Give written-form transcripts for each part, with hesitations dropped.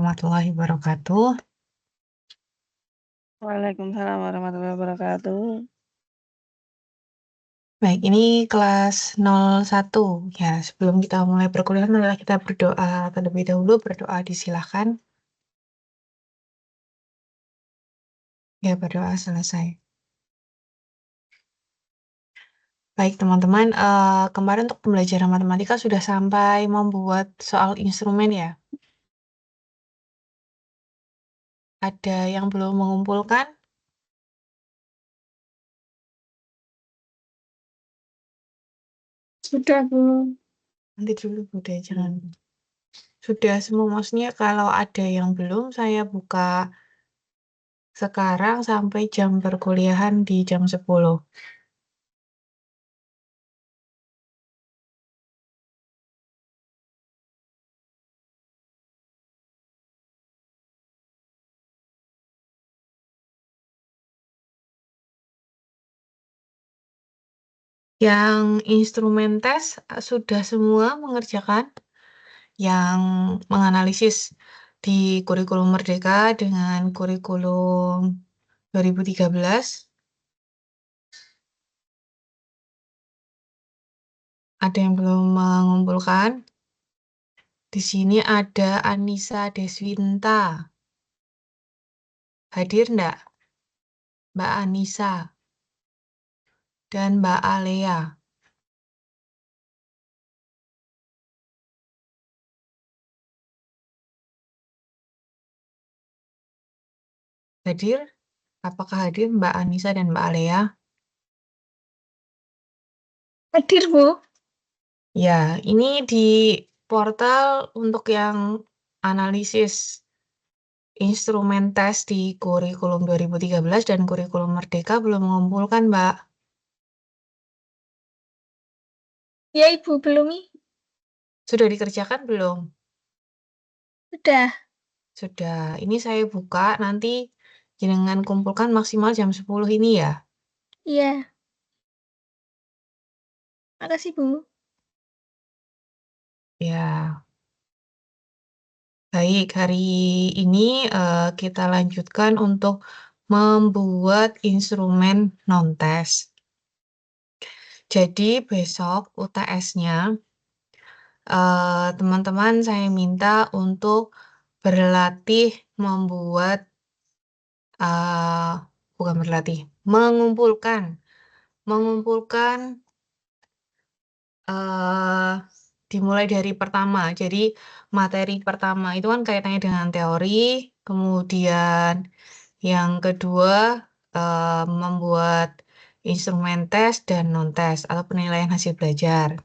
warahmatullahi wabarakatuh. Waalaikumsalam warahmatullahi wabarakatuh. Baik, ini kelas 01. Ya, sebelum kita mulai perkuliahan adalah kita berdoa terlebih dahulu. Berdoa disilahkan. Ya, berdoa selesai. Baik, teman-teman. Kemarin untuk pembelajaran matematika sudah sampai membuat soal instrumen ya. Ada yang belum mengumpulkan? Sudah, Bu. Nanti dulu, udah jangan. Sudah semua, maksudnya kalau ada yang belum, saya buka sekarang sampai jam perkuliahan di jam 10. Yang instrumen tes sudah semua mengerjakan, yang menganalisis di kurikulum Merdeka dengan kurikulum 2013. Ada yang belum mengumpulkan? Di sini ada Anissa Deswinta. Hadir enggak? Mbak Anissa dan Mbak Alea. Hadir? Apakah hadir Mbak Anissa dan Mbak Alea? Hadir, Bu. Ya, ini di portal untuk yang analisis instrumen tes di kurikulum 2013 dan kurikulum Merdeka belum mengumpulkan, Mbak. Ya, Ibu, belum nih. Sudah dikerjakan belum? Sudah. Sudah. Ini saya buka, nanti jenengan kumpulkan maksimal jam 10 ini ya. Iya. Makasih, Bu. Ya, baik. Hari ini kita lanjutkan untuk membuat instrumen non-tes. Jadi besok UTS-nya teman-teman saya minta untuk berlatih membuat, bukan berlatih, mengumpulkan dimulai dari pertama. Jadi materi pertama itu kan kaitannya dengan teori, kemudian yang kedua membuat instrumen tes dan non-tes atau penilaian hasil belajar.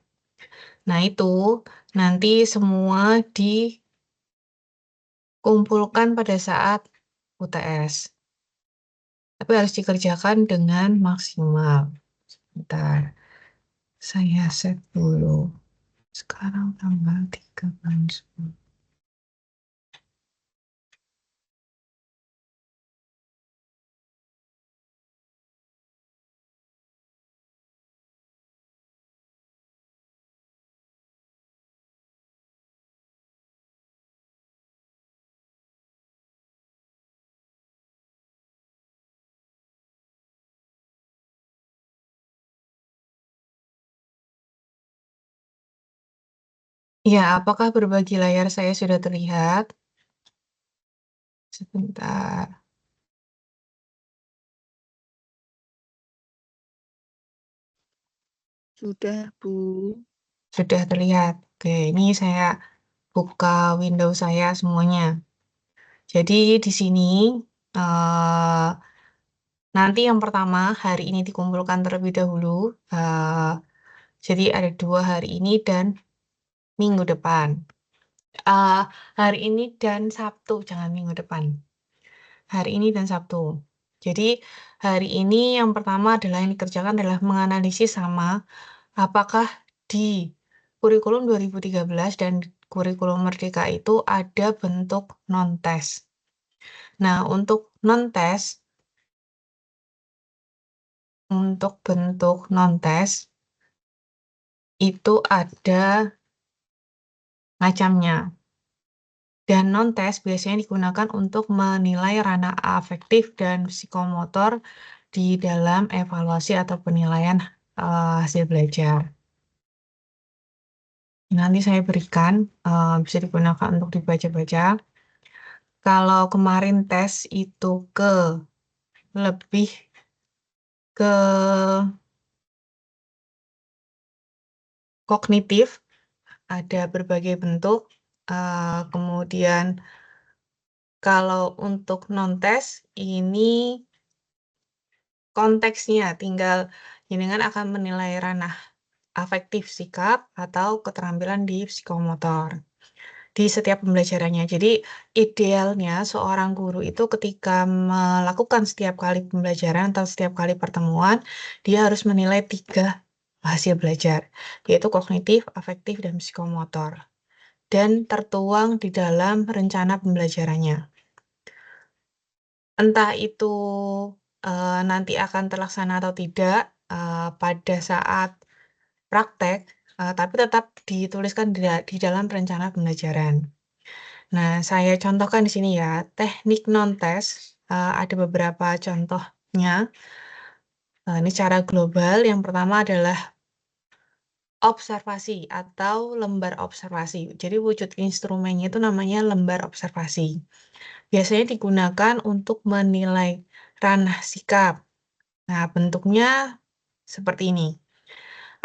Nah, itu nanti semua dikumpulkan pada saat UTS. Tapi harus dikerjakan dengan maksimal. Sebentar, saya set dulu. Sekarang tanggal 3 bulan 10. Ya, apakah berbagi layar saya sudah terlihat? Sebentar, Sudah, Bu. sudah terlihat. Oke, ini saya buka Windows saya semuanya. Jadi di sini eh, nanti yang pertama hari ini dikumpulkan terlebih dahulu. eh, jadi ada 2 hari ini dan minggu depan. Eh, hari ini dan Sabtu, jangan minggu depan. Hari ini dan Sabtu. Jadi hari ini yang pertama adalah yang dikerjakan adalah menganalisis sama apakah di kurikulum 2013 dan kurikulum Merdeka itu ada bentuk non-tes. Nah, untuk bentuk non-tes itu ada macamnya. Dan non-tes biasanya digunakan untuk menilai ranah afektif dan psikomotor di dalam evaluasi atau penilaian hasil belajar. Nanti saya berikan, bisa digunakan untuk dibaca-baca. Kalau kemarin tes itu lebih ke kognitif, ada berbagai bentuk. Kemudian kalau untuk non-tes, ini konteksnya tinggal jenengan akan menilai ranah afektif sikap atau keterampilan di psikomotor di setiap pembelajarannya. Jadi idealnya seorang guru itu ketika melakukan setiap kali pembelajaran atau setiap kali pertemuan, dia harus menilai 3 hasil belajar, yaitu kognitif, afektif, dan psikomotor. Dan tertuang di dalam rencana pembelajarannya. Entah itu nanti akan terlaksana atau tidak pada saat praktek, tapi tetap dituliskan di dalam rencana pembelajaran. Nah, saya contohkan di sini ya, teknik non-tes, ada beberapa contohnya. Ini secara global, yang pertama adalah observasi atau lembar observasi. Jadi wujud instrumennya itu namanya lembar observasi. Biasanya digunakan untuk menilai ranah sikap. Nah, bentuknya seperti ini.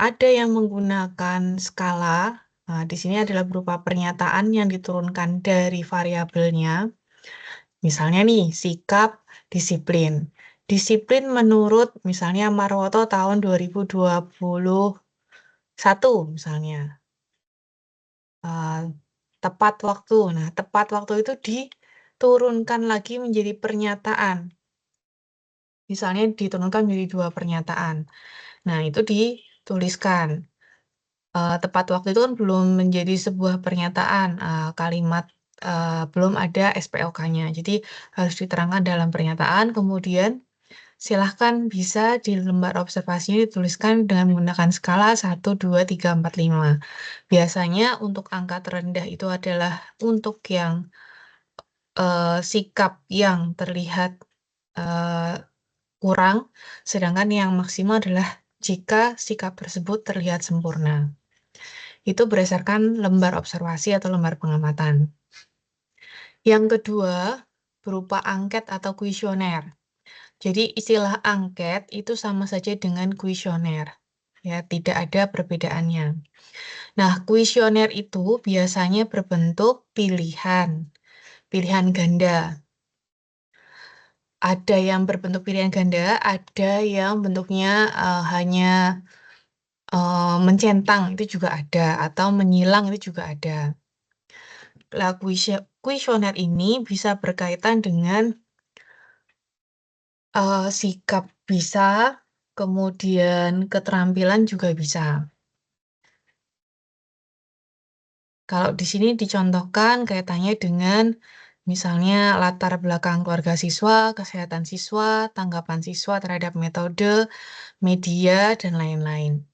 Ada yang menggunakan skala. Nah, di sini adalah berupa pernyataan yang diturunkan dari variabelnya. Misalnya nih, sikap disiplin. Disiplin menurut misalnya Marwoto tahun 2021 misalnya. Uh, tepat waktu. Nah, tepat waktu itu diturunkan lagi menjadi pernyataan. Misalnya diturunkan menjadi 2 pernyataan. Nah, itu dituliskan. Tepat waktu itu kan belum menjadi sebuah pernyataan, kalimat, belum ada SPOK-nya. Jadi harus diterangkan dalam pernyataan, kemudian silahkan bisa di lembar observasinya dituliskan dengan menggunakan skala 1, 2, 3, 4, 5. Biasanya untuk angka terendah itu adalah untuk yang sikap yang terlihat kurang, sedangkan yang maksimal adalah jika sikap tersebut terlihat sempurna. Itu berdasarkan lembar observasi atau lembar pengamatan. Yang kedua, berupa angket atau kuesioner. Jadi istilah angket itu sama saja dengan kuesioner. Ya, tidak ada perbedaannya. Nah, kuesioner itu biasanya berbentuk pilihan, pilihan ganda. Ada yang berbentuk pilihan ganda, ada yang bentuknya hanya mencentang, itu juga ada, atau menyilang, itu juga ada. Lah, kuesioner ini bisa berkaitan dengan sikap bisa, kemudian keterampilan juga bisa. Kalau di sini dicontohkan kaitannya dengan misalnya latar belakang keluarga siswa, kesehatan siswa, tanggapan siswa terhadap metode, media, dan lain-lain.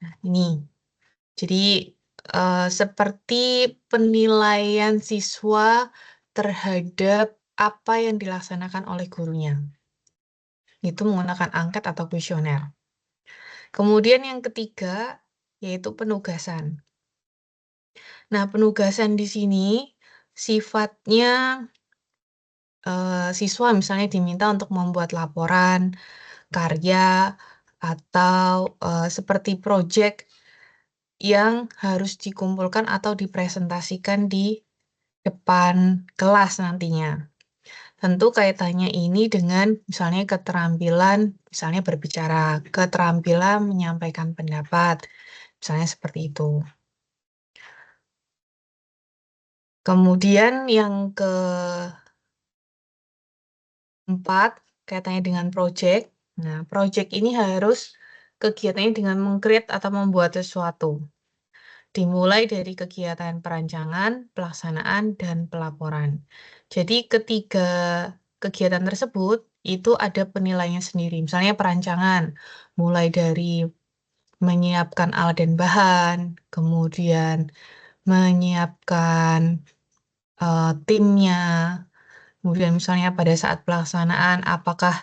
Nah, ini. Jadi, seperti penilaian siswa terhadap apa yang dilaksanakan oleh gurunya. Itu menggunakan angket atau kuesioner. Kemudian yang ketiga, yaitu penugasan. Nah, penugasan di sini sifatnya siswa misalnya diminta untuk membuat laporan, karya, atau seperti proyek yang harus dikumpulkan atau dipresentasikan di depan kelas nantinya. Tentu kaitannya ini dengan misalnya keterampilan, misalnya berbicara, keterampilan menyampaikan pendapat, misalnya seperti itu. Kemudian yang keempat, kaitannya dengan project. Nah, project ini harus kegiatannya dengan meng-create atau membuat sesuatu. Dimulai dari kegiatan perancangan, pelaksanaan, dan pelaporan. Jadi ketiga kegiatan tersebut itu ada penilaiannya sendiri. Misalnya perancangan, mulai dari menyiapkan alat dan bahan, kemudian menyiapkan timnya. Kemudian misalnya pada saat pelaksanaan, apakah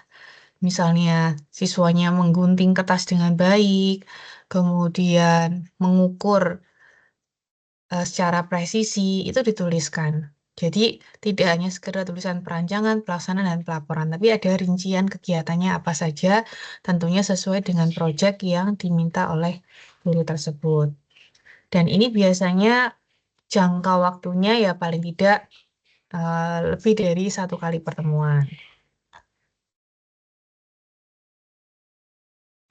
misalnya siswanya menggunting kertas dengan baik, kemudian mengukur secara presisi, itu dituliskan. Jadi tidak hanya sekedar tulisan perancangan, pelaksanaan, dan pelaporan, tapi ada rincian kegiatannya apa saja, tentunya sesuai dengan proyek yang diminta oleh guru tersebut. Dan ini biasanya jangka waktunya ya paling tidak lebih dari 1 kali pertemuan.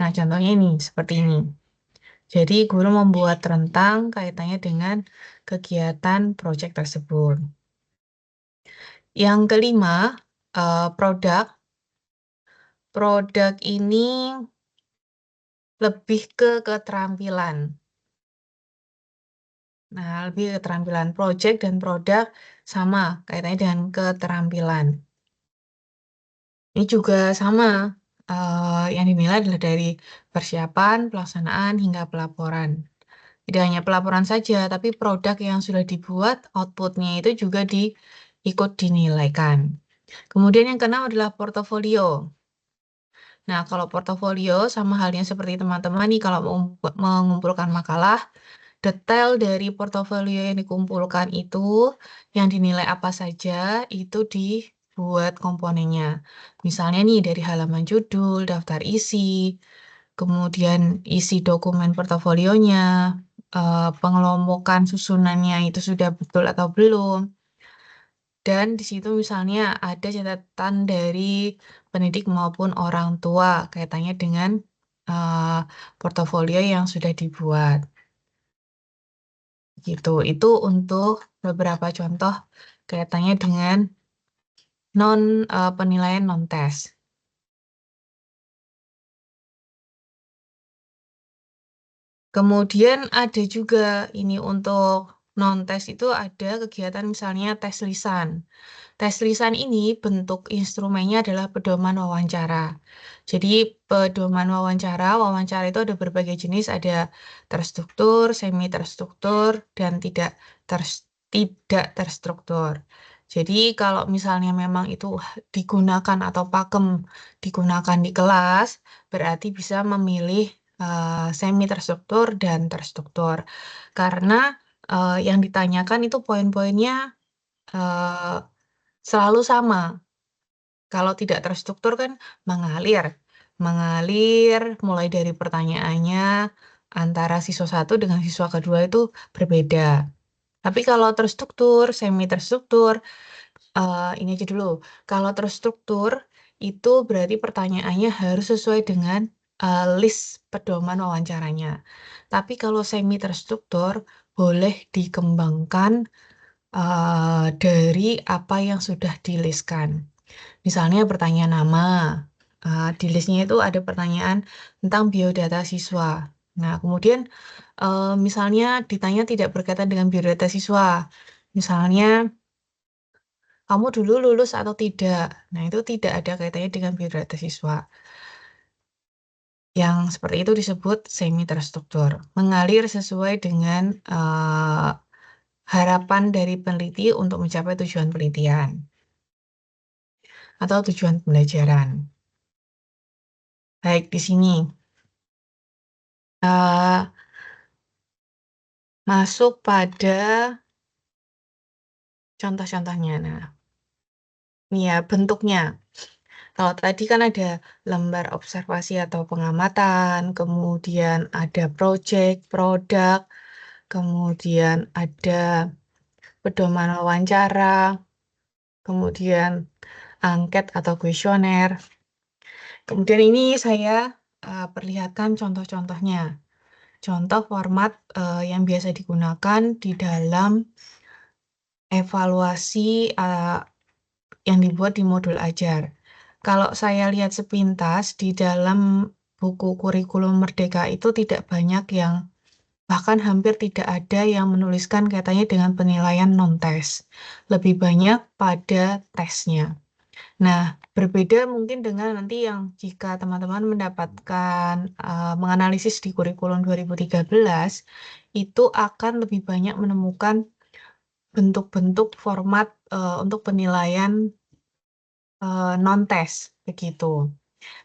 Nah, contohnya ini, seperti ini. Jadi, guru membuat rentang kaitannya dengan kegiatan proyek tersebut. Yang kelima, produk. Produk ini lebih ke keterampilan. Nah, lebih ke keterampilan proyek dan produk sama kaitannya dengan keterampilan. Ini juga sama. Yang dinilai adalah dari persiapan, pelaksanaan, hingga pelaporan. Tidak hanya pelaporan saja, tapi produk yang sudah dibuat, outputnya itu juga ikut dinilaikan. Kemudian yang keenam adalah portofolio. Nah, kalau portofolio sama halnya seperti teman-teman nih, kalau mengumpulkan makalah, detail dari portofolio yang dikumpulkan itu, yang dinilai apa saja, itu dibuat komponennya. Misalnya nih, dari halaman judul, daftar isi, kemudian isi dokumen portofolionya, pengelompokan susunannya itu sudah betul atau belum. Dan di situ misalnya ada catatan dari pendidik maupun orang tua kaitannya dengan portofolio yang sudah dibuat. Gitu. Itu untuk beberapa contoh kaitannya dengan penilaian non tes. Kemudian ada juga ini untuk non tes itu ada kegiatan misalnya tes lisan. Tes lisan ini bentuk instrumennya adalah pedoman wawancara. Jadi pedoman wawancara, wawancara itu ada berbagai jenis, ada terstruktur, semi terstruktur, dan tidak terstruktur. Jadi kalau misalnya memang itu digunakan atau pakem digunakan di kelas, berarti bisa memilih semi terstruktur dan terstruktur. Karena yang ditanyakan itu poin-poinnya eh, selalu sama. Kalau tidak terstruktur kan mengalir. Mengalir mulai dari pertanyaannya antara siswa satu dengan siswa kedua itu berbeda. Tapi kalau terstruktur, semi terstruktur, ini aja dulu. Kalau terstruktur itu berarti pertanyaannya harus sesuai dengan list pedoman wawancaranya. Tapi kalau semi terstruktur boleh dikembangkan dari apa yang sudah di-list-kan. Misalnya pertanyaan nama. Di listnya itu ada pertanyaan tentang biodata siswa. Nah, kemudian misalnya ditanya tidak berkaitan dengan biodata siswa. Misalnya, kamu dulu lulus atau tidak? Nah, itu tidak ada kaitannya dengan biodata siswa. Yang seperti itu disebut semi terstruktur. Mengalir sesuai dengan harapan dari peneliti untuk mencapai tujuan penelitian atau tujuan pembelajaran. Baik, di sini. eh, Masuk pada contoh-contohnya. Nah, ini ya bentuknya. Kalau tadi kan ada lembar observasi atau pengamatan, kemudian ada project, produk, kemudian ada pedoman wawancara, kemudian angket atau kuesioner. Kemudian ini saya perlihatkan contoh-contohnya. Contoh format yang biasa digunakan di dalam evaluasi yang dibuat di modul ajar. Kalau saya lihat sepintas di dalam buku kurikulum Merdeka itu tidak banyak yang, bahkan hampir tidak ada yang menuliskan kaitannya dengan penilaian non-tes. Lebih banyak pada tesnya. Nah, berbeda mungkin dengan nanti yang jika teman-teman mendapatkan menganalisis di kurikulum 2013, itu akan lebih banyak menemukan bentuk-bentuk format untuk penilaian non-tes begitu.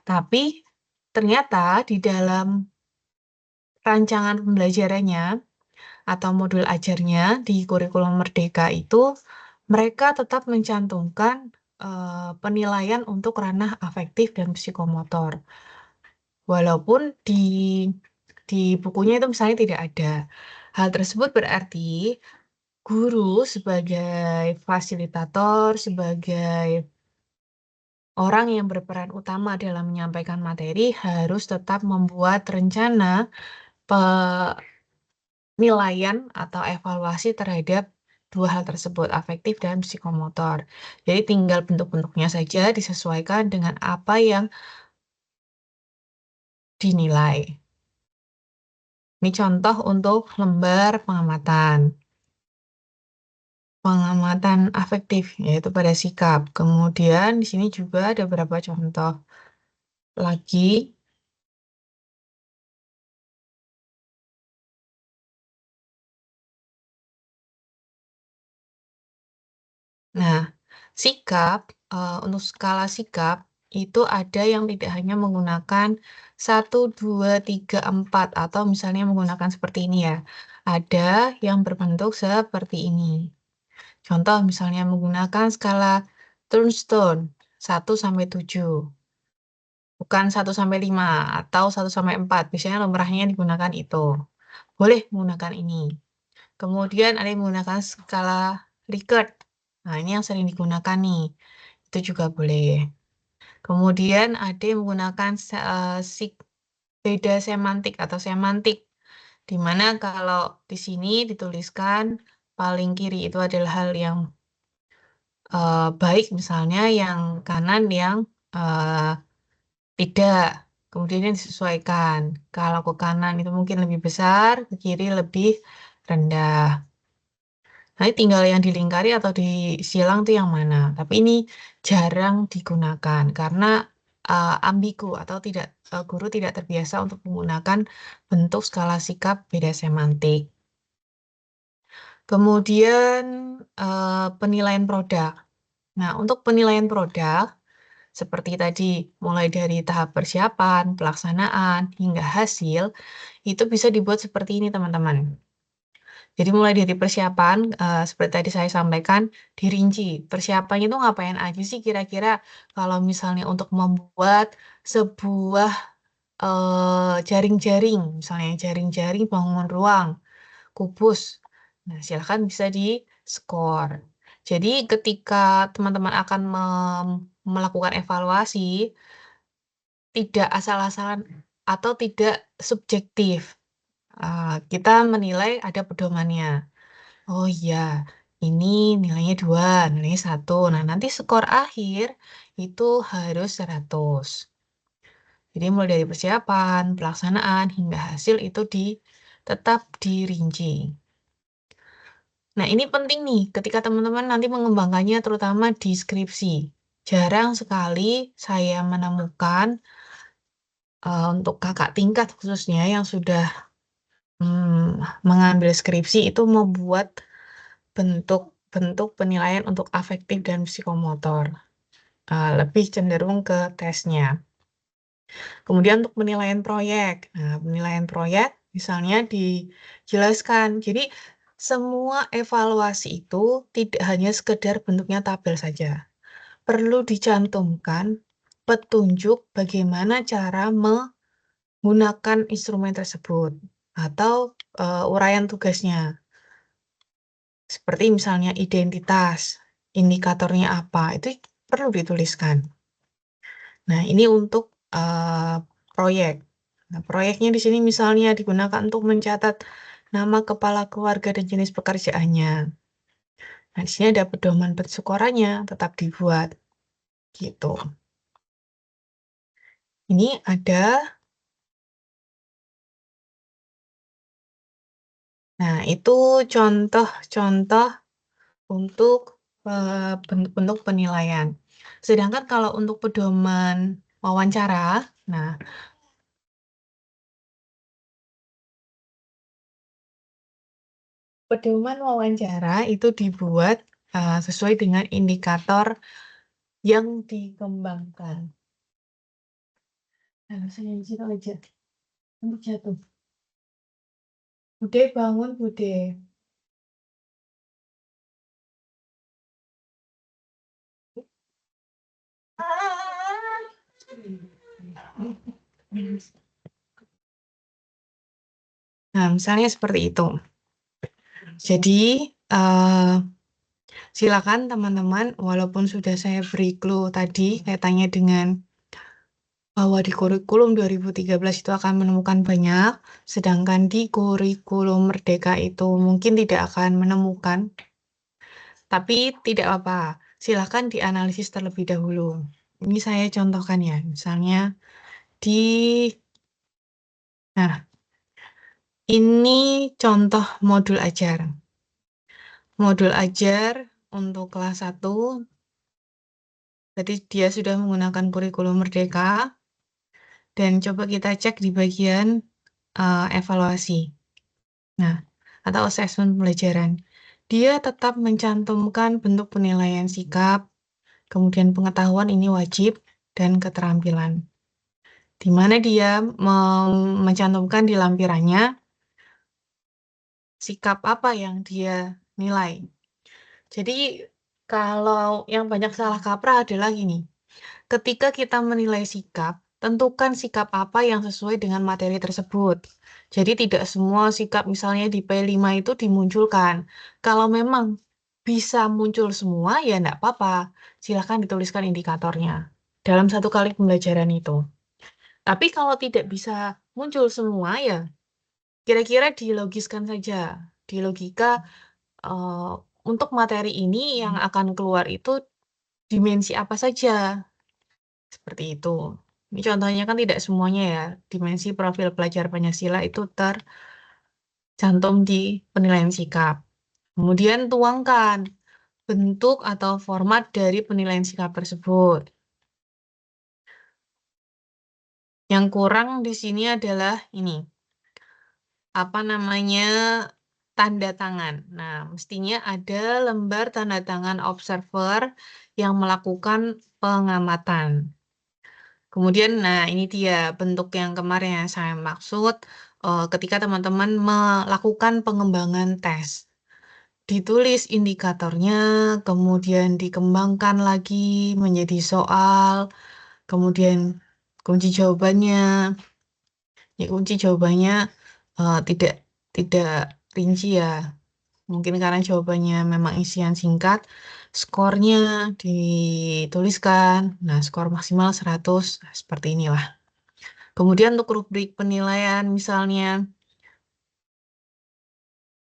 Tapi ternyata di dalam rancangan pembelajarannya atau modul ajarnya di kurikulum Merdeka itu mereka tetap mencantumkan penilaian untuk ranah afektif dan psikomotor. Walaupun di bukunya itu misalnya tidak ada. Hal tersebut berarti guru sebagai fasilitator, sebagai orang yang berperan utama dalam menyampaikan materi harus tetap membuat rencana penilaian atau evaluasi terhadap dua hal tersebut, afektif dan psikomotor. Jadi tinggal bentuk-bentuknya saja disesuaikan dengan apa yang dinilai. Ini contoh untuk lembar pengamatan. Pengamatan afektif, yaitu pada sikap. Kemudian di sini juga ada beberapa contoh lagi. Nah, sikap, untuk skala sikap, itu ada yang tidak hanya menggunakan 1, 2, 3, 4, atau misalnya menggunakan seperti ini ya. Ada yang berbentuk seperti ini. Contoh misalnya menggunakan skala Thurstone 1 sampai 7. Bukan 1 sampai 5 atau 1 sampai 4. Biasanya lumrahnya digunakan itu. Boleh menggunakan ini. Kemudian ada yang menggunakan skala Likert. Nah, ini yang sering digunakan nih. Itu juga boleh. Kemudian ada yang menggunakan beda semantik atau semantik. Di mana kalau di sini dituliskan paling kiri itu adalah hal yang baik, misalnya yang kanan yang eh, tidak. Kemudian yang disesuaikan. Kalau ke kanan itu mungkin lebih besar, ke kiri lebih rendah. Nanti tinggal yang dilingkari atau disilang tuh yang mana. Tapi ini jarang digunakan karena ambigu atau tidak guru tidak terbiasa untuk menggunakan bentuk skala sikap beda semantik. Kemudian penilaian produk. Nah, untuk penilaian produk seperti tadi mulai dari tahap persiapan, pelaksanaan hingga hasil itu bisa dibuat seperti ini, teman-teman. Jadi mulai dari persiapan, seperti tadi saya sampaikan, dirinci. Persiapannya itu ngapain aja sih kira-kira kalau misalnya untuk membuat sebuah jaring-jaring, misalnya jaring-jaring bangun ruang, kubus. Nah, silakan bisa di-skor. Jadi ketika teman-teman akan melakukan evaluasi, tidak asal-asalan atau tidak subjektif. Kita menilai ada pedomannya. Oh iya, ini nilainya 2, nilainya 1. Nah, nanti skor akhir itu harus 100. Jadi mulai dari persiapan, pelaksanaan, hingga hasil itu tetap dirinci. Nah, ini penting nih ketika teman-teman nanti mengembangkannya terutama di skripsi. Jarang sekali saya menemukan untuk kakak tingkat khususnya yang sudah mengambil skripsi itu membuat bentuk-bentuk penilaian untuk afektif dan psikomotor. Lebih cenderung ke tesnya. Kemudian untuk penilaian proyek. Nah, penilaian proyek misalnya dijelaskan. Jadi semua evaluasi itu tidak hanya sekedar bentuknya tabel saja. Perlu dicantumkan petunjuk bagaimana cara menggunakan instrumen tersebut atau uraian tugasnya. Seperti misalnya identitas, indikatornya apa, itu perlu dituliskan. Nah, ini untuk proyek. Nah, proyeknya di sini misalnya digunakan untuk mencatat nama kepala keluarga dan jenis pekerjaannya. Nah, di sini ada pedoman pensyukurannya, tetap dibuat. Gitu. Ini ada. Nah, itu contoh-contoh untuk bentuk-bentuk penilaian. Sedangkan kalau untuk pedoman wawancara, nah, pedoman wawancara itu dibuat sesuai dengan indikator yang dikembangkan. Nah, saya di situ aja. Nanti jatuh. Bude bangun, Bude. Nah, misalnya seperti itu. Jadi, silakan teman-teman, walaupun sudah saya beri clue tadi, kaitannya dengan bahwa di kurikulum 2013 itu akan menemukan banyak, sedangkan di kurikulum Merdeka itu mungkin tidak akan menemukan, tapi tidak apa, silakan dianalisis terlebih dahulu. Ini saya contohkan ya, misalnya di, nah, ini contoh modul ajar. Modul ajar untuk kelas 1, jadi dia sudah menggunakan kurikulum Merdeka, dan coba kita cek di bagian evaluasi. Nah, atau asesmen pembelajaran. Dia tetap mencantumkan bentuk penilaian sikap, kemudian pengetahuan ini wajib, dan keterampilan. Di mana dia mencantumkan di lampirannya sikap apa yang dia nilai. Jadi, kalau yang banyak salah kaprah adalah gini. Ketika kita menilai sikap, tentukan sikap apa yang sesuai dengan materi tersebut. Jadi tidak semua sikap misalnya di P5 itu dimunculkan. Kalau memang bisa muncul semua, ya enggak apa-apa. Silahkan dituliskan indikatornya dalam satu kali pembelajaran itu. Tapi kalau tidak bisa muncul semua, ya kira-kira dilogiskan saja. Di logika, eh, untuk materi ini yang akan keluar itu dimensi apa saja. Seperti itu. Ini contohnya kan tidak semuanya ya. Dimensi profil pelajar Pancasila itu tercantum di penilaian sikap. Kemudian tuangkan bentuk atau format dari penilaian sikap tersebut. Yang kurang di sini adalah ini. Apa namanya? Tanda tangan. Nah, mestinya ada lembar tanda tangan observer yang melakukan pengamatan. Kemudian, nah ini dia bentuk yang kemarin yang saya maksud ketika teman-teman melakukan pengembangan tes. Ditulis indikatornya, kemudian dikembangkan lagi menjadi soal, kemudian kunci jawabannya. Ya, kunci jawabannya tidak tidak rinci ya. Mungkin karena jawabannya memang isian singkat, skornya dituliskan. Nah, skor maksimal 100, seperti inilah. Kemudian untuk rubrik penilaian, misalnya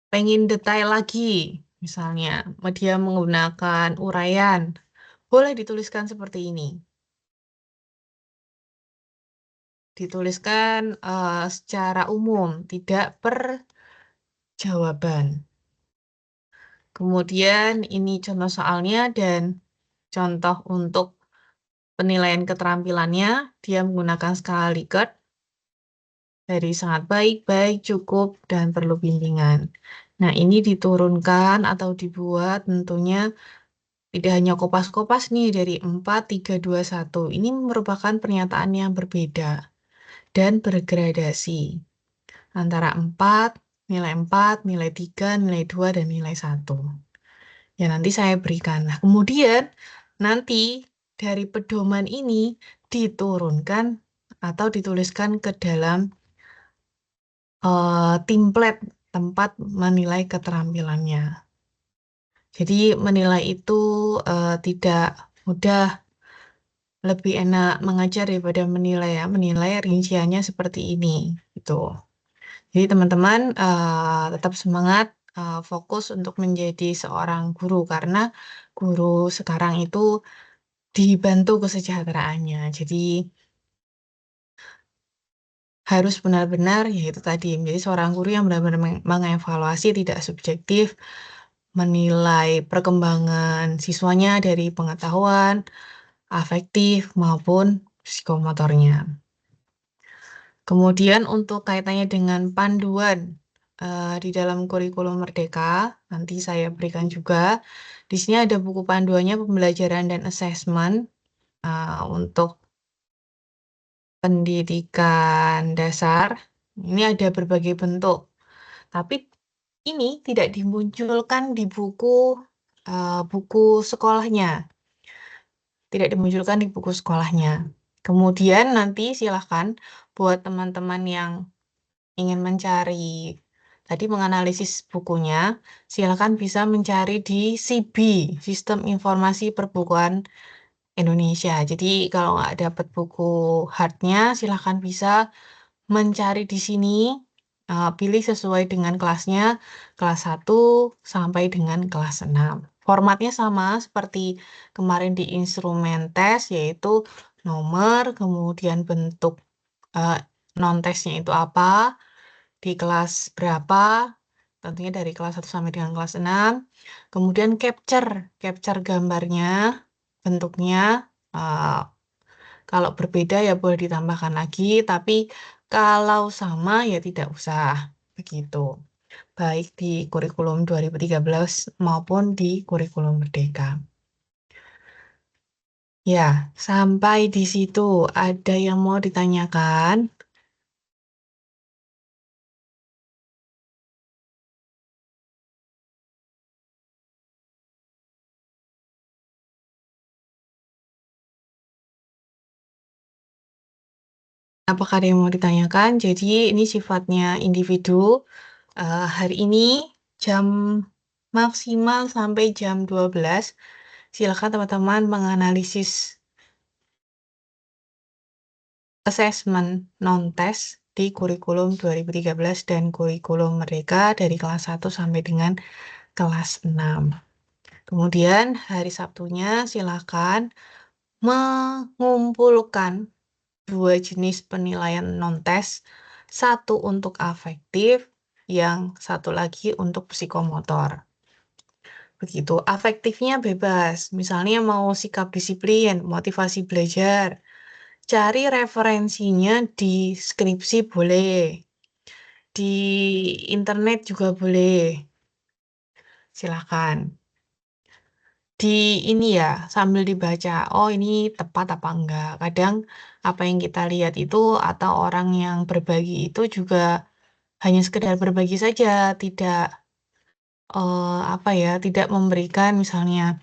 pengen detail lagi, misalnya dia menggunakan uraian, boleh dituliskan seperti ini. Dituliskan secara umum, tidak per jawaban. Kemudian ini contoh soalnya dan contoh untuk penilaian keterampilannya, dia menggunakan skala Likert dari sangat baik, baik, cukup, dan perlu bimbingan. Nah, ini diturunkan atau dibuat tentunya tidak hanya kopas-kopas nih dari 4, 3, 2, 1. Ini merupakan pernyataan yang berbeda dan bergradasi antara 4, nilai 3, nilai 2, dan nilai 1. Ya, nanti saya berikan. Nah, kemudian nanti dari pedoman ini diturunkan atau dituliskan ke dalam template tempat menilai keterampilannya. Jadi menilai itu tidak mudah, lebih enak mengajar daripada menilai ya. Menilai rinciannya seperti ini, gitu. Jadi teman-teman tetap semangat, fokus untuk menjadi seorang guru karena guru sekarang itu dibantu kesejahteraannya. Jadi harus benar-benar yaitu tadi menjadi seorang guru yang benar-benar mengevaluasi tidak subjektif, menilai perkembangan siswanya dari pengetahuan, afektif maupun psikomotornya. Kemudian untuk kaitannya dengan panduan di dalam kurikulum Merdeka. Nanti saya berikan juga. Di sini ada buku panduannya pembelajaran dan asesmen untuk pendidikan dasar. Ini ada berbagai bentuk, tapi ini tidak dimunculkan di buku sekolahnya, tidak dimunculkan di buku sekolahnya. Kemudian nanti silahkan buat teman-teman yang ingin mencari tadi menganalisis bukunya, silakan bisa mencari di SIB, Sistem Informasi Perbukuan Indonesia. Jadi kalau nggak dapat buku hardnya, silahkan bisa mencari di sini, pilih sesuai dengan kelasnya, kelas 1 sampai dengan kelas 6. Formatnya sama seperti kemarin di instrumen tes, yaitu nomor, kemudian bentuk eh, non-tesnya itu apa, di kelas berapa, tentunya dari kelas 1 sampai dengan kelas 6. Kemudian capture gambarnya, bentuknya, eh, kalau berbeda ya boleh ditambahkan lagi, tapi kalau sama ya tidak usah. Begitu. Baik di kurikulum 2013 maupun di kurikulum Merdeka. Ya, sampai di situ ada yang mau ditanyakan? Apakah ada yang mau ditanyakan? Jadi ini sifatnya individu. Hari ini jam maksimal sampai jam 12. Silakan teman-teman menganalisis asesmen non-tes di kurikulum 2013 dan kurikulum Merdeka dari kelas 1 sampai dengan kelas 6. Kemudian hari Sabtunya silakan mengumpulkan dua jenis penilaian non-tes, satu untuk afektif, yang satu lagi untuk psikomotor. Begitu, afektifnya bebas. Misalnya mau sikap disiplin, motivasi belajar, cari referensinya di skripsi boleh, di internet juga boleh. Silahkan. Di ini ya, sambil dibaca, oh ini tepat apa enggak. Kadang apa yang kita lihat itu atau orang yang berbagi itu juga hanya sekedar berbagi saja, tidak apa ya, tidak memberikan misalnya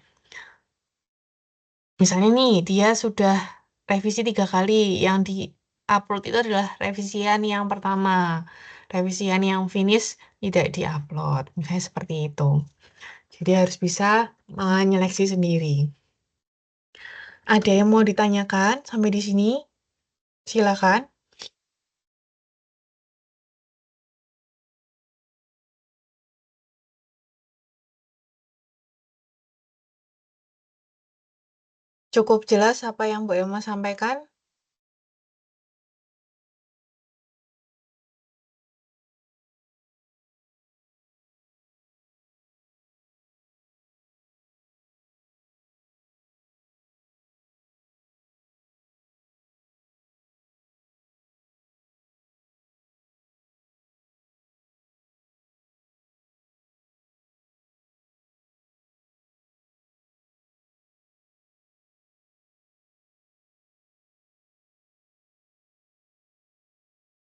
nih dia sudah revisi 3 kali, yang di upload itu adalah revisian yang pertama, revisian yang finish tidak diupload, misalnya seperti itu. Jadi harus bisa menyeleksi sendiri. Ada yang mau ditanyakan sampai di sini? Silakan. Cukup jelas apa yang Bu Emma sampaikan?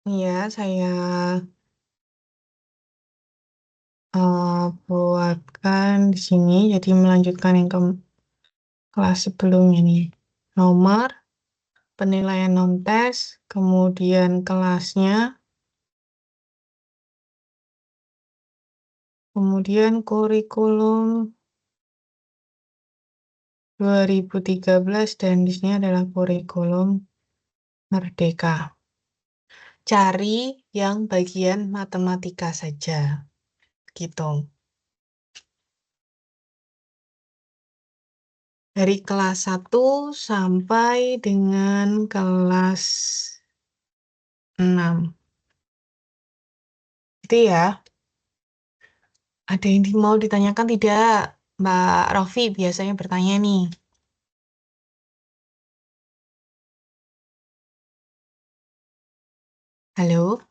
Iya, saya buatkan di sini. Jadi melanjutkan yang ke kelas sebelumnya nih. Nomor, penilaian non-tes, kemudian kelasnya, kemudian kurikulum 2013 dan di sini adalah kurikulum Merdeka. Cari yang bagian matematika saja, gitu. Dari kelas 1 sampai dengan kelas 6. Itu ya. Ada yang mau ditanyakan tidak? Mbak Rofi biasanya bertanya nih. Halo,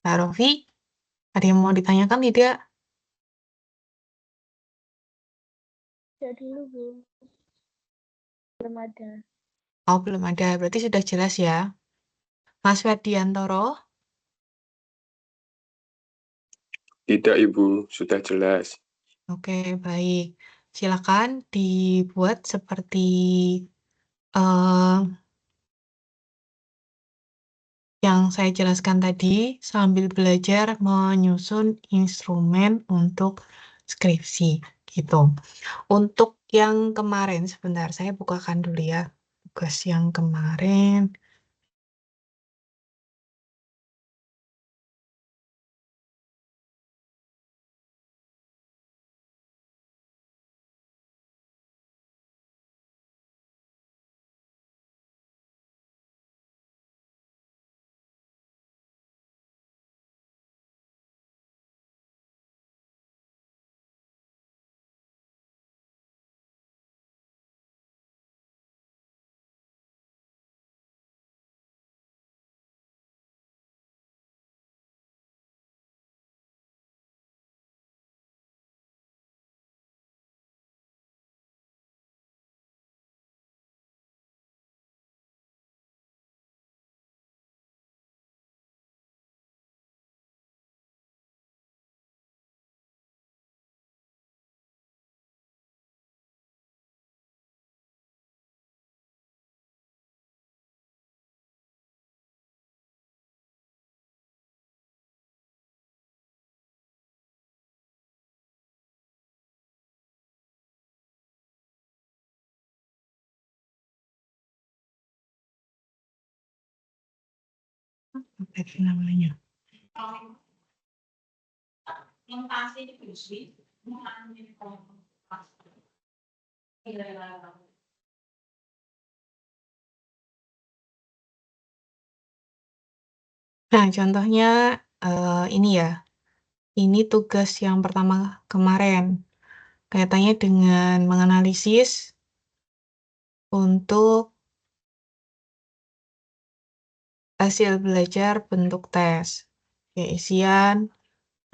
Mbak Rofi? Ada yang mau ditanyakan tidak? Ya dulu, Bu. Belum ada. Oh, belum ada. Berarti sudah jelas ya. Mas Ferdiantoro, Tidak, Ibu, sudah jelas. oke, baik. Silakan dibuat seperti eh, yang saya jelaskan tadi, sambil belajar menyusun instrumen untuk skripsi, gitu. Untuk yang kemarin, sebentar, saya bukakan dulu ya. Tugas yang kemarin. Apa itu namanya? Nah, contohnya ini ya. Ini tugas yang pertama kemarin. Kaitannya dengan menganalisis untuk hasil belajar bentuk tes. Ya, isian,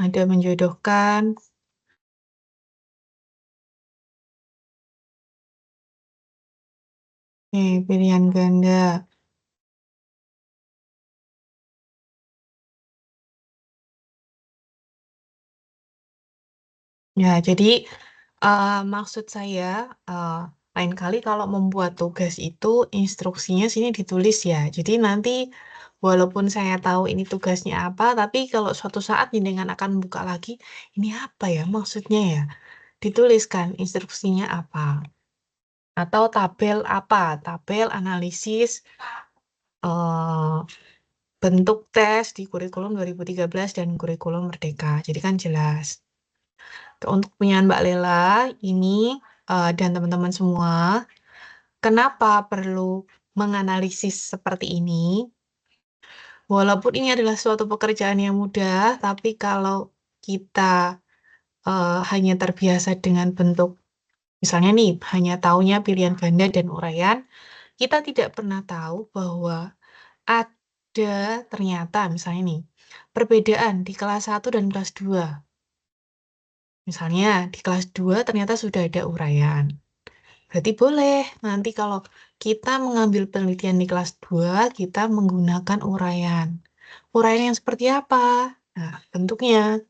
ada menjodohkan, pilihan ganda. Ya, jadi maksud saya lain kali kalau membuat tugas itu instruksinya sini ditulis ya. Jadi nanti walaupun saya tahu ini tugasnya apa, tapi kalau suatu saat jenengan akan buka lagi, ini apa ya maksudnya ya? Dituliskan instruksinya apa. Atau tabel apa? Tabel analisis eh, bentuk tes di kurikulum 2013 dan kurikulum Merdeka. Jadi kan jelas. Untuk punya Mbak Lela ini dan teman-teman semua, kenapa perlu menganalisis seperti ini? Walaupun ini adalah suatu pekerjaan yang mudah, tapi kalau kita hanya terbiasa dengan bentuk, misalnya nih, hanya taunya pilihan ganda dan uraian, kita tidak pernah tahu bahwa ada ternyata misalnya nih, perbedaan di kelas 1 dan kelas 2. Misalnya di kelas 2 ternyata sudah ada uraian. Berarti boleh nanti kalau kita mengambil penelitian di kelas 2, kita menggunakan uraian. Uraian yang seperti apa? Nah, bentuknya.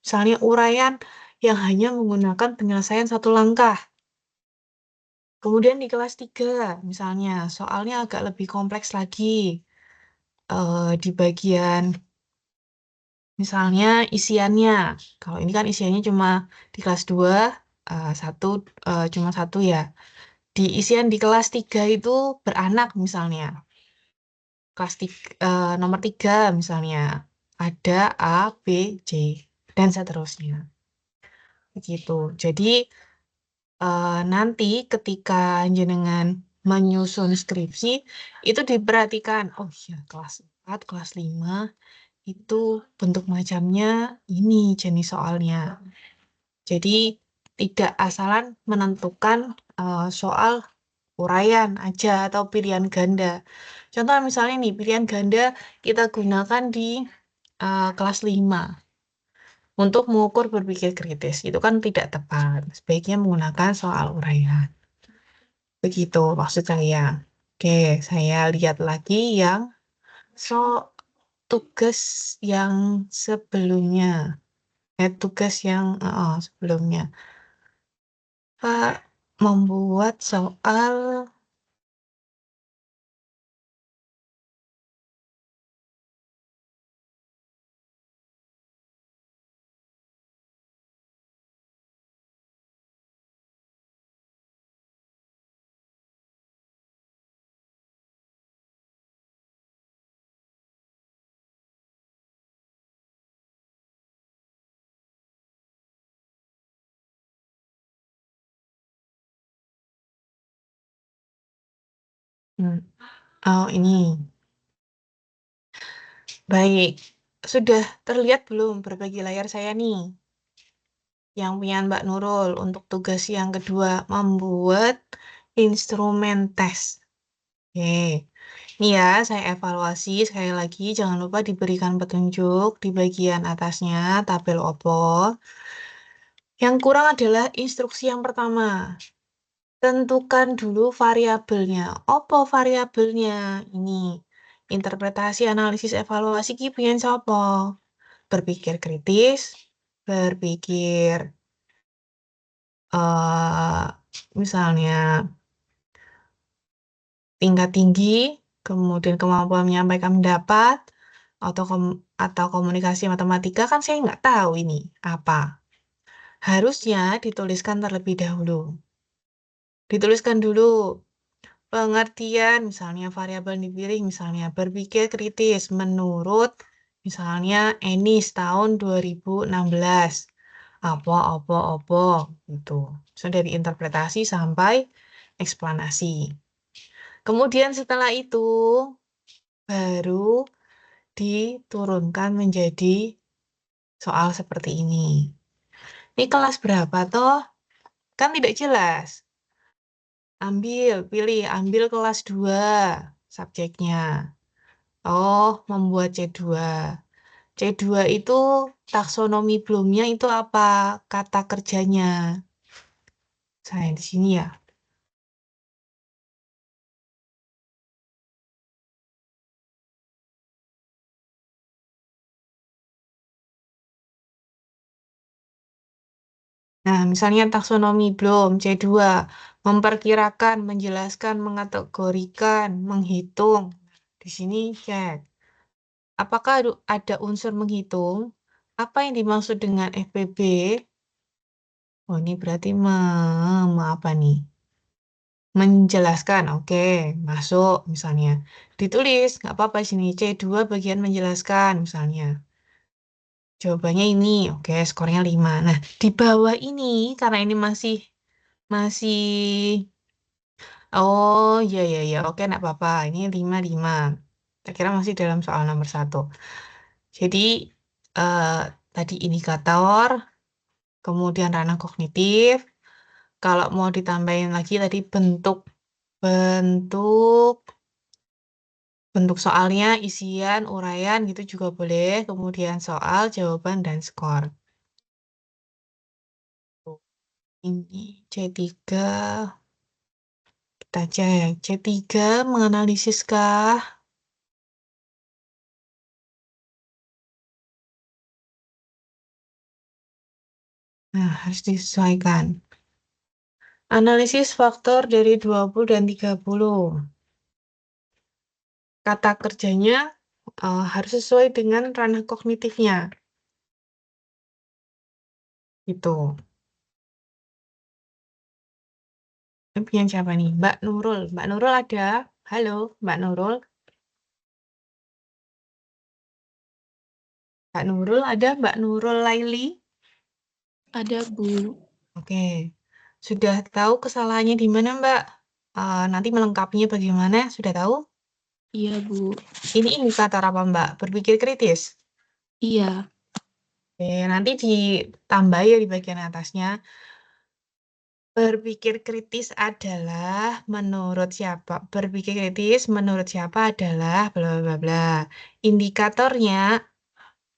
Misalnya uraian yang hanya menggunakan penyelesaian satu langkah. Kemudian di kelas 3, misalnya soalnya agak lebih kompleks lagi. Di bagian misalnya isiannya. Kalau ini kan isiannya cuma di kelas 2, satu, cuma satu ya. Di isian di kelas 3 itu beranak misalnya. Kelas 3, nomor 3 misalnya. Ada A, B, C, dan seterusnya. Begitu. Jadi nanti ketika jenengan menyusun skripsi, itu diperhatikan. Oh iya, kelas 4, kelas 5, itu bentuk macamnya ini jenis soalnya. Jadi tidak asalan menentukan soal uraian aja atau pilihan ganda. Contoh misalnya nih, pilihan ganda kita gunakan di kelas 5. untuk mengukur berpikir kritis. Itu kan tidak tepat. Sebaiknya menggunakan soal uraian. Begitu maksud saya. Oke, saya lihat lagi yang so tugas yang sebelumnya. Tugas yang sebelumnya. Pak membuat soal hmm, oh ini. Baik. Sudah terlihat belum berbagi layar saya nih? Yang punya Mbak Nurul untuk tugas yang kedua membuat instrumen tes. Oke. Ini ya, saya evaluasi sekali lagi. Jangan lupa diberikan petunjuk di bagian atasnya, tabel OPO. Yang kurang adalah instruksi yang pertama. Tentukan dulu variabelnya. Apa variabelnya? Ini. Interpretasi, analisis, evaluasi ki punya siapa? Berpikir kritis, berpikir eh misalnya tingkat tinggi, kemudian kemampuan menyampaikan pendapat, atau komunikasi matematika kan saya nggak tahu ini apa. Harusnya dituliskan terlebih dahulu. Dituliskan dulu pengertian, misalnya variabel yang dipilih, misalnya berpikir kritis menurut misalnya Enis tahun 2016. Apa, gitu. So, dari interpretasi sampai eksplanasi. Kemudian setelah itu, baru diturunkan menjadi soal seperti ini. Ini kelas berapa toh? Kan tidak jelas. Ambil kelas 2 subjeknya. Oh, membuat C2. C2 itu taksonomi belumnya itu apa? Kata kerjanya. Saya di sini ya. Nah, misalnya taksonomi belum, C2, memperkirakan, menjelaskan, mengategorikan, menghitung. Di sini cek. Apakah ada unsur menghitung? Apa yang dimaksud dengan FPB? Oh, ini berarti apa nih? Menjelaskan, oke, masuk misalnya. Ditulis, nggak apa-apa di sini. C2 bagian menjelaskan misalnya. Jawabannya ini, oke, skornya 5. Nah, di bawah ini, karena ini masih, oh, iya, oke, nggak apa-apa. Ini 5. Saya kira masih dalam soal nomor 1. Jadi, eh, tadi indikator, kemudian ranah kognitif. Kalau mau ditambahin lagi tadi bentuk bentuk soalnya, isian, uraian gitu juga boleh. Kemudian soal, jawaban, dan skor. Ini C3, kita cek. C3 menganalisis kah? Nah, harus disesuaikan. Analisis faktor dari 20 dan 30. Kata kerjanya harus sesuai dengan ranah kognitifnya. Gitu. Ini punya siapa nih? Mbak Nurul. Mbak Nurul ada? Halo, Mbak Nurul. Mbak Nurul ada? Mbak Nurul Laili? Ada, Bu. Oke. Sudah tahu kesalahannya di mana, Mbak? Nanti melengkapinya bagaimana? Sudah tahu? Iya, Bu. Ini indikator apa, Mbak? Berpikir kritis. Iya. Oke, nanti ditambah ya di bagian atasnya. Berpikir kritis adalah menurut siapa? Berpikir kritis menurut siapa adalah bla bla bla. Indikatornya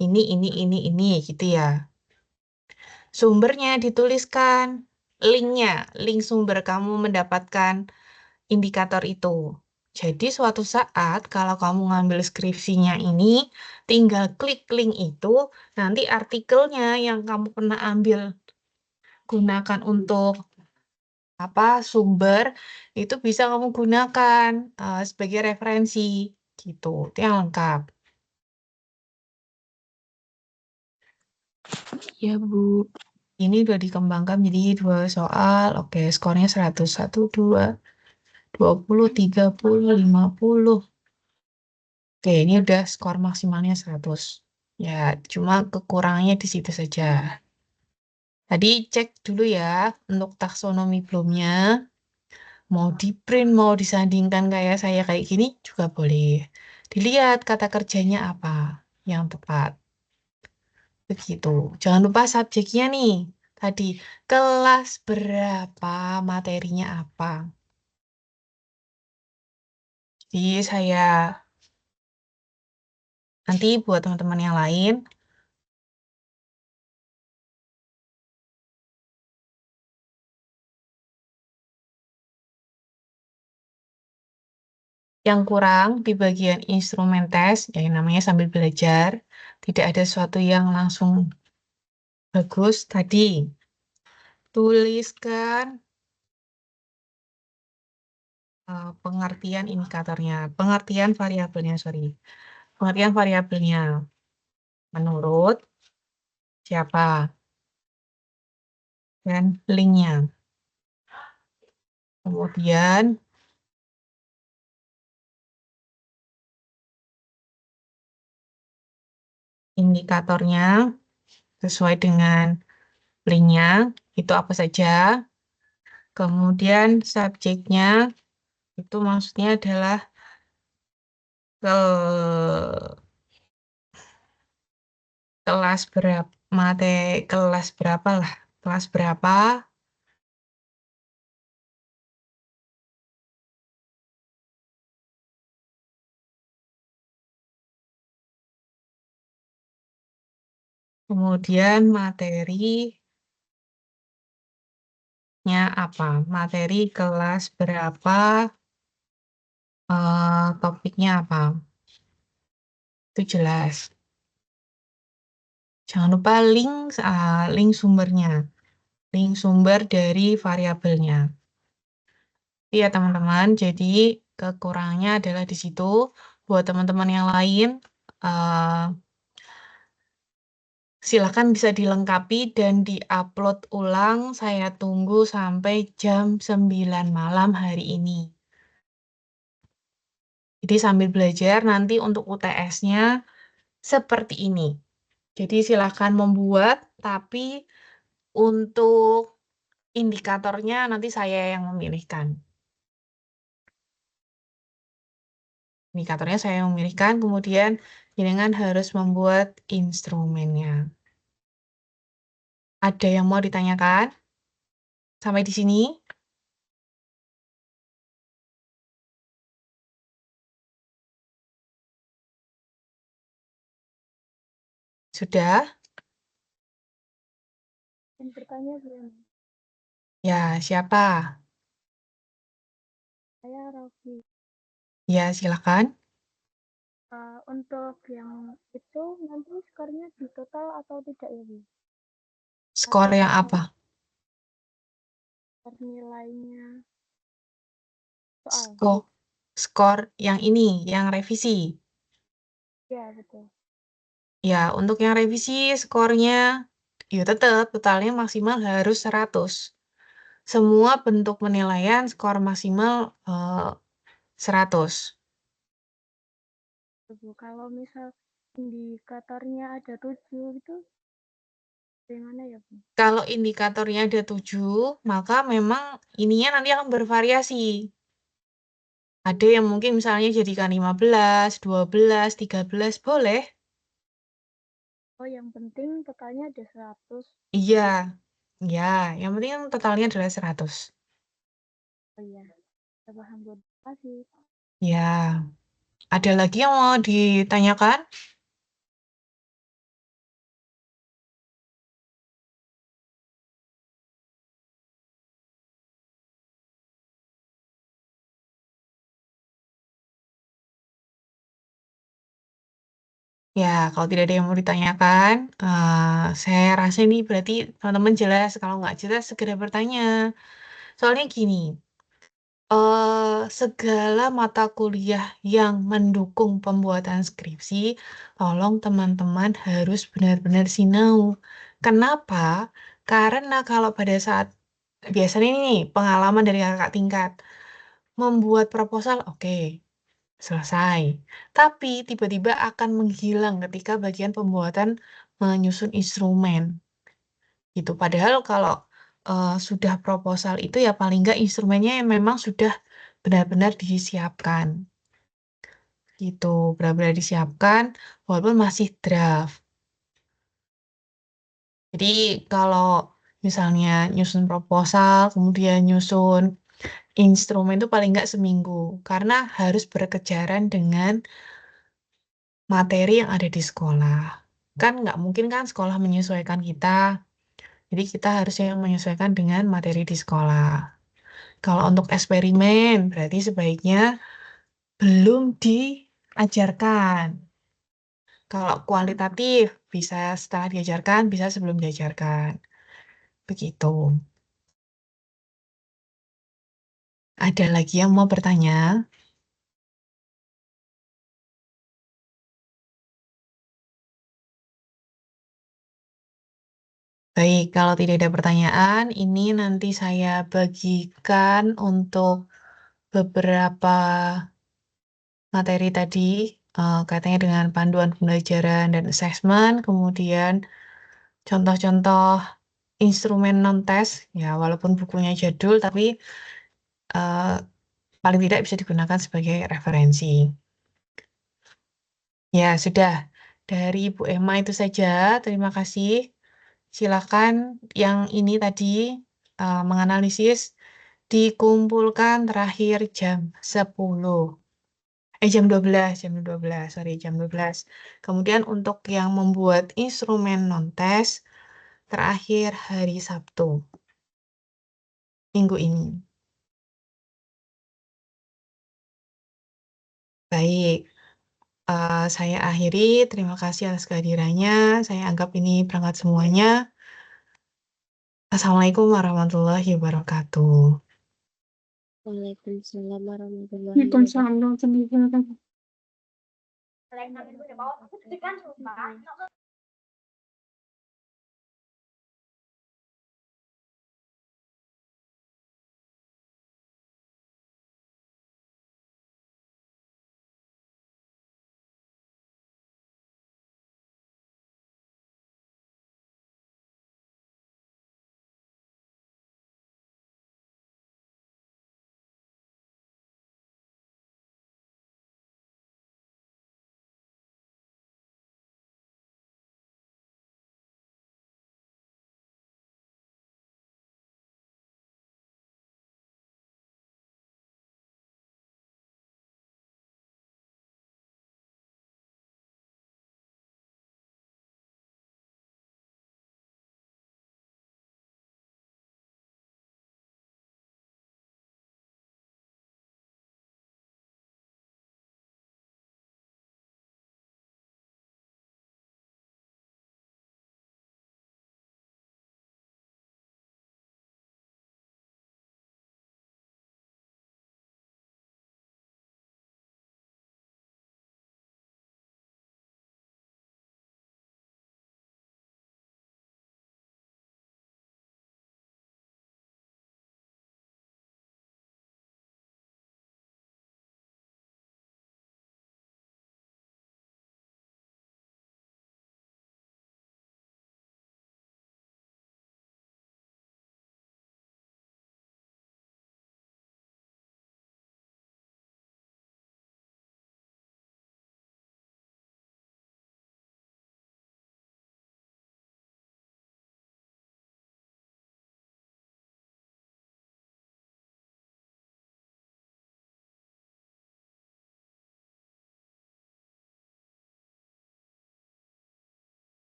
ini gitu ya. Sumbernya dituliskan, link sumber kamu mendapatkan indikator itu. Jadi suatu saat kalau kamu ngambil skripsinya ini, tinggal klik link itu, nanti artikelnya yang kamu pernah ambil gunakan untuk sumber itu bisa kamu gunakan sebagai referensi gitu. Itu yang lengkap. Iya, Bu. Ini udah dikembangkan jadi 2 soal. Oke, skornya 100, 1, 2, 20, 30, 50. Oke, ini udah skor maksimalnya 100. Ya, cuma kekurangannya di situ saja. Tadi cek dulu ya untuk taksonomi belumnya. Mau di print, mau disandingkan kayak saya kayak gini juga boleh. Dilihat kata kerjanya apa yang tepat. Begitu. Jangan lupa subjeknya nih. Tadi, kelas berapa, materinya apa. Jadi saya nanti buat teman-teman yang lain, yang kurang di bagian instrumen tes, yang namanya sambil belajar, tidak ada sesuatu yang langsung bagus tadi. Tuliskan pengertian indikatornya, pengertian variabelnya, sorry. Pengertian variabelnya menurut siapa dan linknya. Kemudian indikatornya sesuai dengan linknya itu apa saja. Kemudian subjeknya itu maksudnya adalah kelas berapa, kelas berapa lah, kelas berapa. Kemudian materinya apa? Materi kelas berapa, topiknya apa? Itu jelas. Jangan lupa link sumbernya. Link sumber dari variabelnya. Iya teman-teman, jadi kekurangannya adalah di situ. Buat teman-teman yang lain, silakan bisa dilengkapi dan diupload ulang. Saya tunggu sampai jam 9 malam hari ini. Jadi sambil belajar nanti untuk UTS-nya seperti ini. Jadi silakan membuat, tapi untuk indikatornya nanti saya yang memilihkan. Indikatornya saya yang memilihkan, kemudian jenengan harus membuat instrumennya. Ada yang mau ditanyakan? Sampai di sini? Sudah? Yang bertanya belum? Ya, siapa? Saya Rofi. Ya, silakan. Untuk yang itu nanti skornya di total atau tidak ya, Bu? Skor Atau yang apa? skor nilainya soal? Skor yang ini, yang revisi. Ya, betul. Ya, untuk yang revisi skornya, ya tetap totalnya maksimal harus 100. Semua bentuk penilaian skor maksimal 100. Bu, kalau misal indikatornya ada 7 itu bagaimana ya, Bu? Kalau indikatornya ada 7, maka memang ininya nanti akan bervariasi. Ada yang mungkin misalnya jadikan 15, 12, 13, boleh. Oh, yang penting totalnya ada 100. Iya, ya, yang penting kan totalnya adalah 100. Oh iya, saya paham, Bu. Terima kasih. Ya, ada lagi yang mau ditanyakan? Ya, kalau tidak ada yang mau ditanyakan, saya rasa ini berarti teman-teman jelas. Kalau nggak jelas, segera bertanya. Soalnya gini, segala mata kuliah yang mendukung pembuatan skripsi, tolong teman-teman harus benar-benar sinau. Kenapa? Karena kalau pada saat biasanya ini nih, pengalaman dari kakak tingkat, membuat proposal, oke, selesai. Tapi tiba-tiba akan menghilang ketika bagian pembuatan menyusun instrumen. Gitu. Padahal kalau sudah proposal itu ya paling nggak instrumennya yang memang sudah benar-benar disiapkan. Gitu, benar-benar disiapkan walaupun masih draft. Jadi kalau misalnya nyusun proposal, kemudian nyusun instrumen itu paling nggak seminggu. Karena harus berkejaran dengan materi yang ada di sekolah. Kan nggak mungkin kan sekolah menyesuaikan kita. Jadi kita harusnya yang menyesuaikan dengan materi di sekolah. Kalau untuk eksperimen, berarti sebaiknya belum diajarkan. Kalau kualitatif, bisa setelah diajarkan, bisa sebelum diajarkan. Begitu. Ada lagi yang mau bertanya? Baik, kalau tidak ada pertanyaan, ini nanti saya bagikan untuk beberapa materi tadi, kaitannya dengan panduan pembelajaran dan asesmen, kemudian contoh-contoh instrumen non-tes, ya walaupun bukunya jadul, tapi paling tidak bisa digunakan sebagai referensi. Ya, sudah. Dari Bu Emma itu saja. Terima kasih. Silakan yang ini tadi menganalisis dikumpulkan terakhir jam 10. Jam 12, sorry, jam 12. Kemudian untuk yang membuat instrumen non-tes, terakhir hari Sabtu, minggu ini. Baik, saya akhiri. Terima kasih atas kehadirannya. Saya anggap ini berangkat semuanya. Assalamualaikum warahmatullahi wabarakatuh. Waalaikumsalam warahmatullahi Waalaikumsalam wabarakatuh. warahmatullahi wabarakatuh.